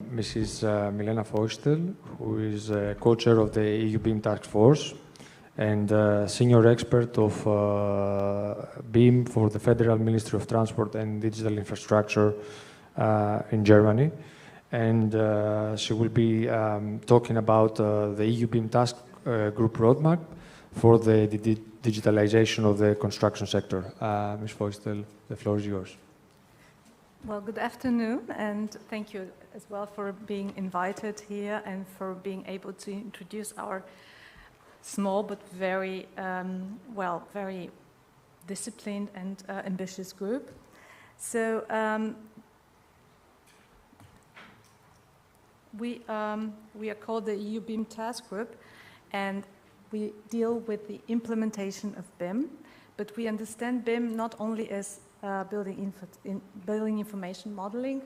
Mrs. Milena Feustel, who is co-chair of the EU BIM Task Force and senior expert of BIM for the Federal Ministry of Transport and Digital Infrastructure in Germany. And she will be talking about the EU BIM Task Group roadmap for the digitalization of the construction sector. Ms. Feustel, the floor is yours. Well, good afternoon, and thank you as well for being invited here and for being able to introduce our small but very, very disciplined and ambitious group. So we are called the EU BIM Task Group, and we deal with the implementation of BIM, but we understand BIM not only as building information modeling,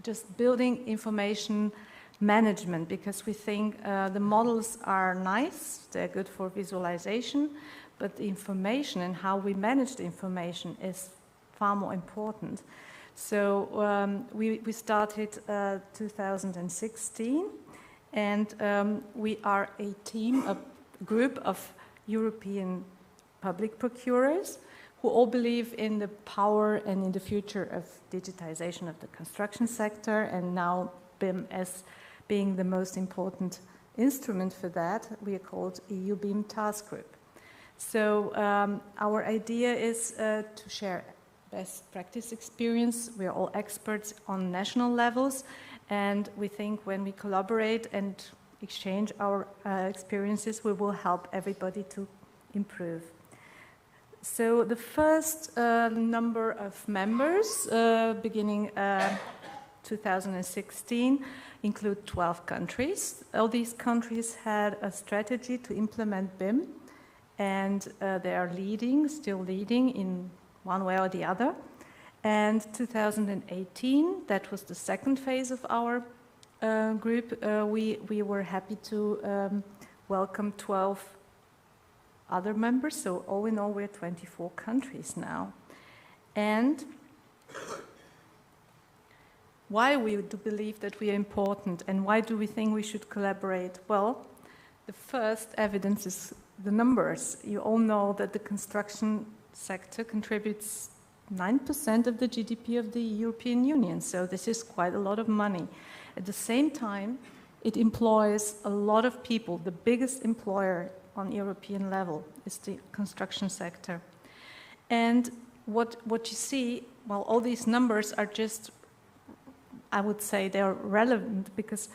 just building information management, because we think the models are nice, they're good for visualization, but the information and how we manage the information is far more important. So we started 2016, and we are a team, a group of European public procurers who all believe in the power and in the future of digitization of the construction sector, and now BIM as being the most important instrument for that. We are called EU BIM Task Group. So our idea is to share best practice experience. We are all experts on national levels, and we think when we collaborate and exchange our experiences, we will help everybody to improve. So the first number of members, beginning 2016, include 12 countries. All these countries had a strategy to implement BIM, and they are still leading in one way or the other. And 2018, that was the second phase of our group, we were happy to welcome 12 other members, so all in all we're 24 countries now. And why we do believe that we are important, and why do we think we should collaborate? Well, the first evidence is the numbers. You all know that the construction sector contributes 9% of the GDP of the European Union, so this is quite a lot of money. At the same time, it employs a lot of people. The biggest employer on European level is the construction sector. And what you see, well, all these numbers are just, I would say they're relevant, because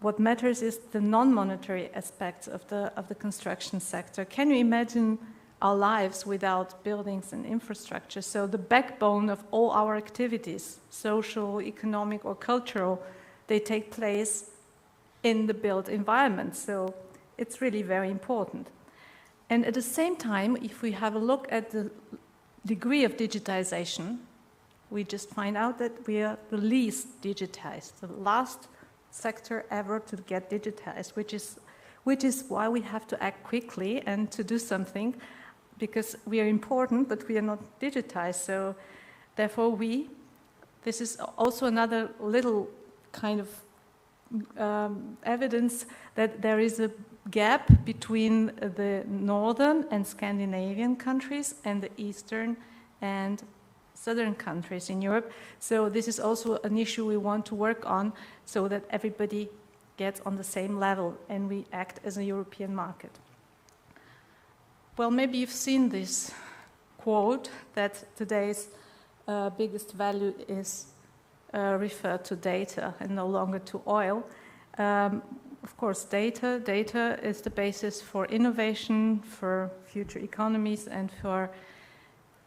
what matters is the non-monetary aspects of the construction sector. Can you imagine our lives without buildings and infrastructure? So the backbone of all our activities, social, economic, or cultural, they take place in the built environment. So it's really very important. And at the same time, if we have a look at the degree of digitization, we just find out that we are the least digitized, the last sector ever to get digitized, which is why we have to act quickly and to do something, because we are important, but we are not digitized. So therefore this is also another little kind of evidence that there is a gap between the northern and Scandinavian countries and the eastern and southern countries in Europe. So this is also an issue we want to work on, so that everybody gets on the same level and we act as a European market. Well, maybe you've seen this quote that today's biggest value is referred to data and no longer to oil. Of course, data is the basis for innovation, for future economies, and for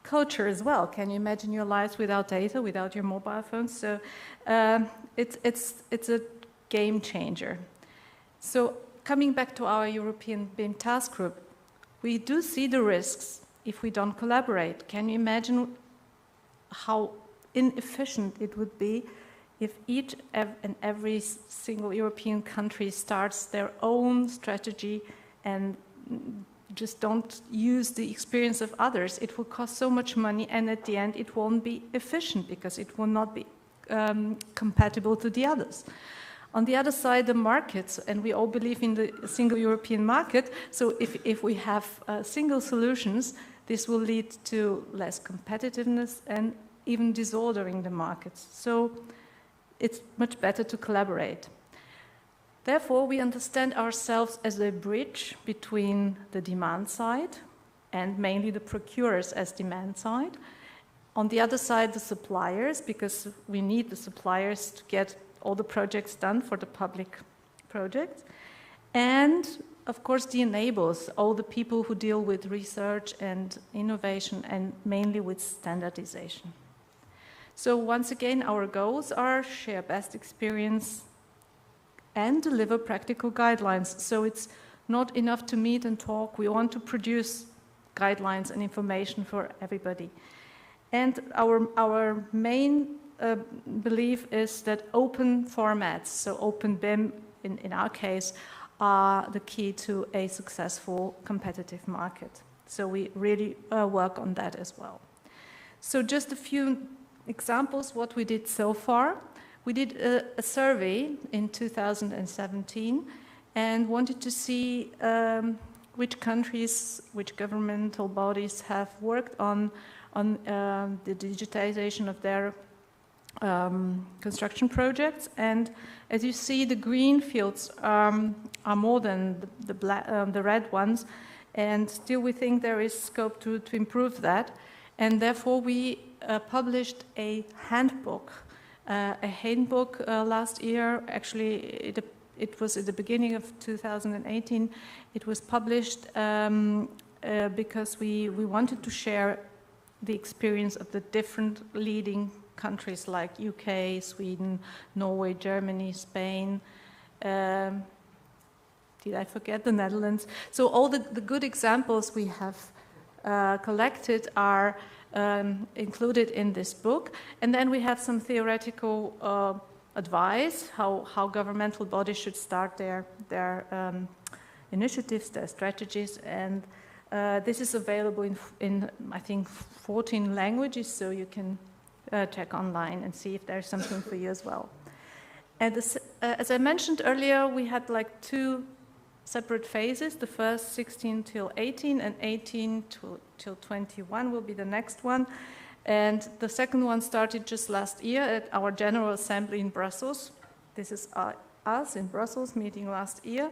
culture as well. Can you imagine your lives without data, without your mobile phones? So it's a game changer. So coming back to our European BIM Task Group, we do see the risks if we don't collaborate. Can you imagine how inefficient it would be if each and every single European country starts their own strategy and just don't use the experience of others? It will cost so much money, and at the end it won't be efficient because it will not be compatible to the others. On the other side, the markets, and we all believe in the single European market, so if we have single solutions, this will lead to less competitiveness and even disordering the markets. So it's much better to collaborate. Therefore, we understand ourselves as a bridge between the demand side and mainly the procurers as demand side. On the other side, the suppliers, because we need the suppliers to get all the projects done for the public projects. And, of course, the enablers, all the people who deal with research and innovation and mainly with standardization. So once again, our goals are share best experience and deliver practical guidelines. So it's not enough to meet and talk. We want to produce guidelines and information for everybody. And our main belief is that open formats, so open BIM in our case, are the key to a successful competitive market. So we really work on that as well. So just a few examples what we did so far. We did a survey in 2017 and wanted to see which countries, which governmental bodies have worked on the digitization of their construction projects. And as you see, the green fields are more than the red ones, and still we think there is scope to improve that. And therefore we published a handbook last year. Actually, it was at the beginning of 2018. It was published because we wanted to share the experience of the different leading countries like UK, Sweden, Norway, Germany, Spain. Did I forget the Netherlands? So all the good examples we have collected are included in this book. And then we have some theoretical advice, how governmental bodies should start their initiatives, their strategies. And this is available in, I think, 14 languages, so you can check online and see if there's something for you as well. And as I mentioned earlier, we had like 2 separate phases. The first 16 till 18 and 18 till 21 will be the next one. And the second one started just last year at our General Assembly in Brussels. This is us in Brussels meeting last year,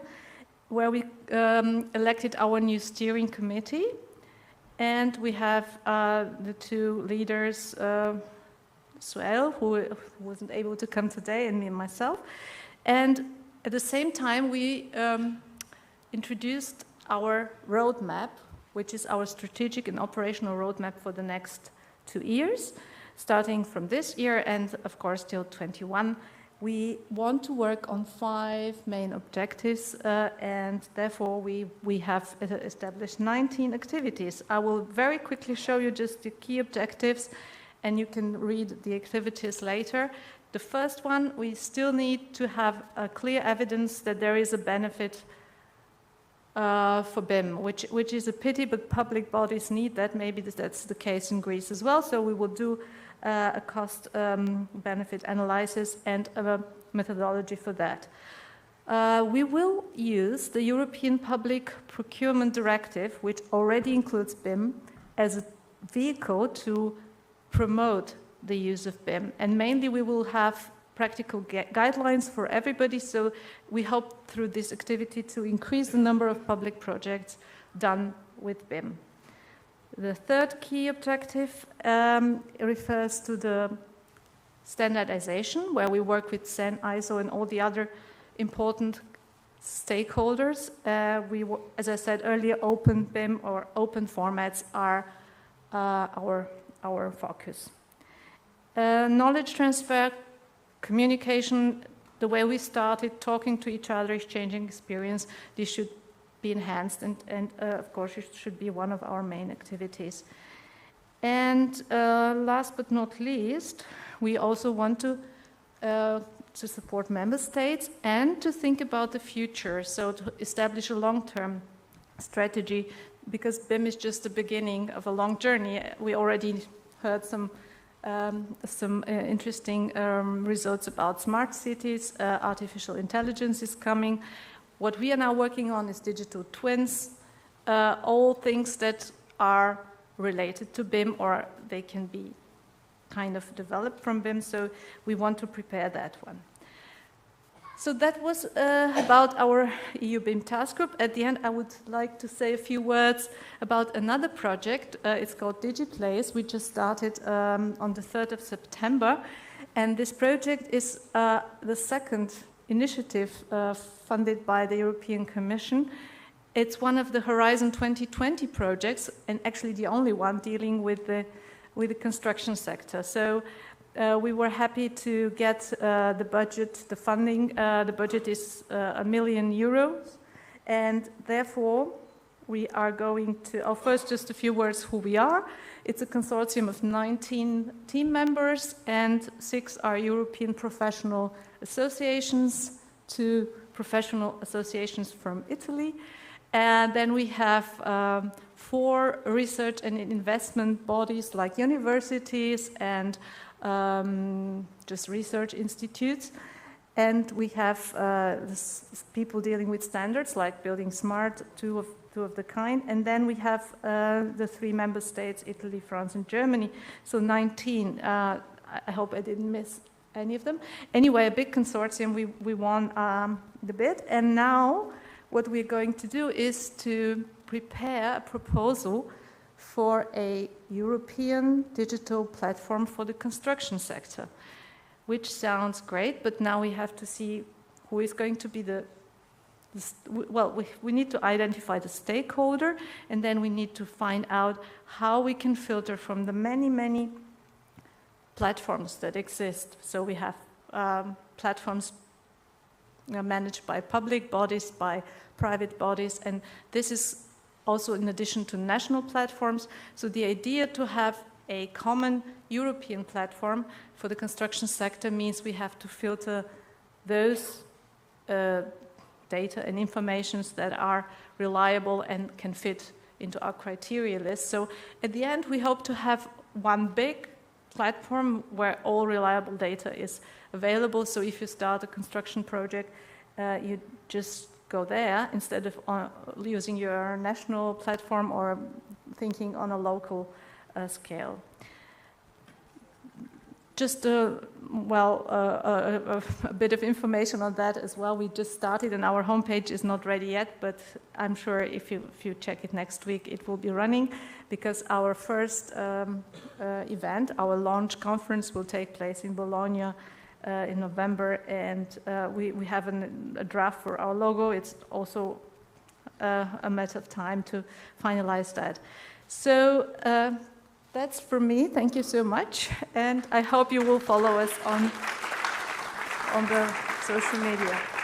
where we elected our new steering committee. And we have the 2 leaders, Suel, who wasn't able to come today, and me and myself. And at the same time, we introduced our roadmap, which is our strategic and operational roadmap for the next 2 years, starting from this year and, of course, till 21. We want to work on 5 main objectives, and therefore we have established 19 activities. I will very quickly show you just the key objectives, and you can read the activities later. The first one, we still need to have a clear evidence that there is a benefit for BIM, which is a pity, but public bodies need that. Maybe that's the case in Greece as well. So we will do a cost benefit analysis and a methodology for that. We will use the European Public Procurement Directive, which already includes BIM, as a vehicle to promote the use of BIM. And mainly we will have practical guidelines for everybody, so we hope through this activity to increase the number of public projects done with BIM. The third key objective refers to the standardization, where we work with CEN, ISO, and all the other important stakeholders. As I said earlier, open BIM or open formats are our focus. Knowledge transfer, communication, the way we started, talking to each other, exchanging experience, this should be enhanced, and of course it should be one of our main activities. And last but not least, we also want to support member states and to think about the future, so to establish a long-term strategy, because BIM is just the beginning of a long journey. We already heard some some interesting results about smart cities. Artificial intelligence is coming. What we are now working on is digital twins, all things that are related to BIM, or they can be kind of developed from BIM, so we want to prepare that one. So that was about our EU BIM task group. At the end, I would like to say a few words about another project. It's called DigiPlace. We just started on the 3rd of September, and this project is the second initiative funded by the European Commission. It's one of the Horizon 2020 projects, and actually the only one dealing with the construction sector. So we were happy to get the budget, the funding. The budget is €1 million, and therefore we are going to, first just a few words who we are. It's a consortium of 19 team members, and 6 are European professional associations, 2 professional associations from Italy. And then we have 4 research and investment bodies like universities and just research institutes. And we have people dealing with standards like Building Smart, two of the kind. And then we have the 3 member states, Italy, France, and Germany. So 19. I hope I didn't miss any of them. Anyway, a big consortium. We won the bid. And now what we're going to do is to prepare a proposal for a European digital platform for the construction sector, which sounds great, but now we have to see who is going to be we need to identify the stakeholder, and then we need to find out how we can filter from the many, many platforms that exist. So we have platforms managed by public bodies, by private bodies, and this is also in addition to national platforms. So the idea to have a common European platform for the construction sector means we have to filter those data and informations that are reliable and can fit into our criteria list. So at the end, we hope to have one big platform where all reliable data is available. So if you start a construction project, you just go there instead of using your national platform or thinking on a local scale. Just a bit of information on that as well. We just started, and our homepage is not ready yet, but I'm sure if you check it next week, it will be running, because our first event, our launch conference, will take place in Bologna in November, and we have a draft for our logo. It's also a matter of time to finalize that. So that's for me. Thank you so much, and I hope you will follow us on the social media.